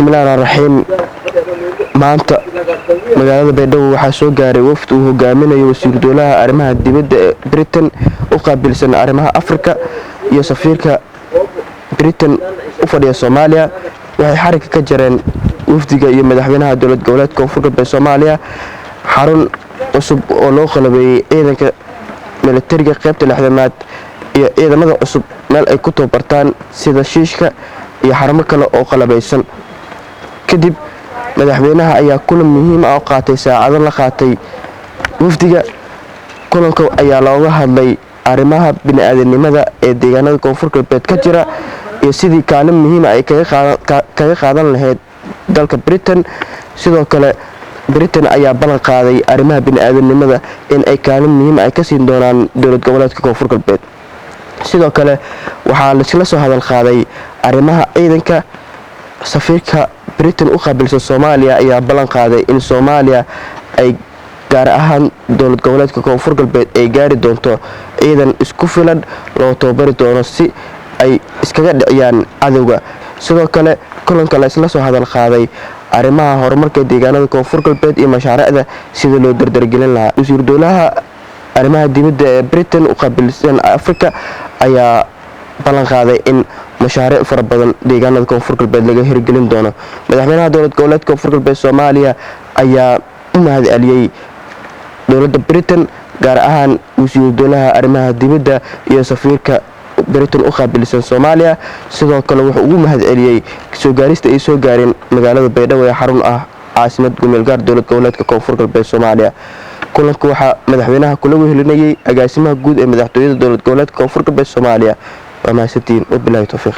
Bismillahirrahmanirrahim. Maanta magaalada Baydhabo waxaa soo gaaray wafd uu hogaaminayo wasiir dowlaha arrimaha dibadda ee Britain u qaabilsan arrimaha Afrika iyo safiirka Britain u fadhiya Soomaaliya. Waxay xarig ka jareen wafdiga iyo madaxweynaha dowlad goboleedka Koonfur Galbeed Soomaaliya xarun cusub oo loo qalabeeyay ciidanka militariga qaybta 6aad iyo ciidamada cusub meel ay ku tababartaan sida shiishka iyo xarumo kale oo qalabeysan. kadib madaxweynaha ayaa kulan muhiim ah oo qaatay saacado la qaatay wafdiga. kulanka ayaa looga hadlay arrimaha bini'aadanimada ee deegaanada Koonfur Galbeed ka jira iyo sidii kaalin muhiim ah ay kaga qaadan lahayd dalka Britain. sidoo kale Britain ayaa ballan qaaday arrimaha bini'aadanimada in ay kaalin muhiim ah ka siin doonaan dowlad goboleedka Koonfur Galbeed. sidoo kale waxaa la isla soo hadal qaaday arrimaha ciidanka. safiirka Britain u qaabilsan Soomaaliya ayaa ballan qaaday in Soomaaliya ay gaar ahaan dowlad goboleedka Koonfur Galbeed ay gaari doonto ciidan isku filan loo tababari doono si ay iskaga dhiciyaan cadawga. sidoo kale kulanka la isla soo hadal qaaday arrimaha horumarka deegaanada Koonfur Galbeed iyo mashaariicda sida loo dardargelin lahaa. wasiir dowlaha arrimaha dibadda ee Britain u qaabilsan Afrika ayaa ballan qaaday in mashaariic fara badan deegaanada Koonfur Galbeed laga hirgelin doono. madaxweynaha dowlad goboleedka Koonfur Galbeed Soomaaliya ayaa u mahadceliyay dowladda Britain gaar ahaan wasiir dowlaha arrimaha dibadda iyo safiirka Britain u qaabilsan Soomaaliya. sidoo kale wuxuu ugu mahadceliyay soo gaarista ay soo gaareen magaalada Baydhabo ee xarun ah caasimad gumeel gaar dowlad goboleedka Koonfur Galbeed Soomaaliya. kulanka waxaa madaxweynaha kula wehelinayay agaasimaha guud ee madaxtooyada dowlad goboleedka Koonfur Galbeed Soomaaliya. waa mahadsantiin. wabillahi tawfiiq.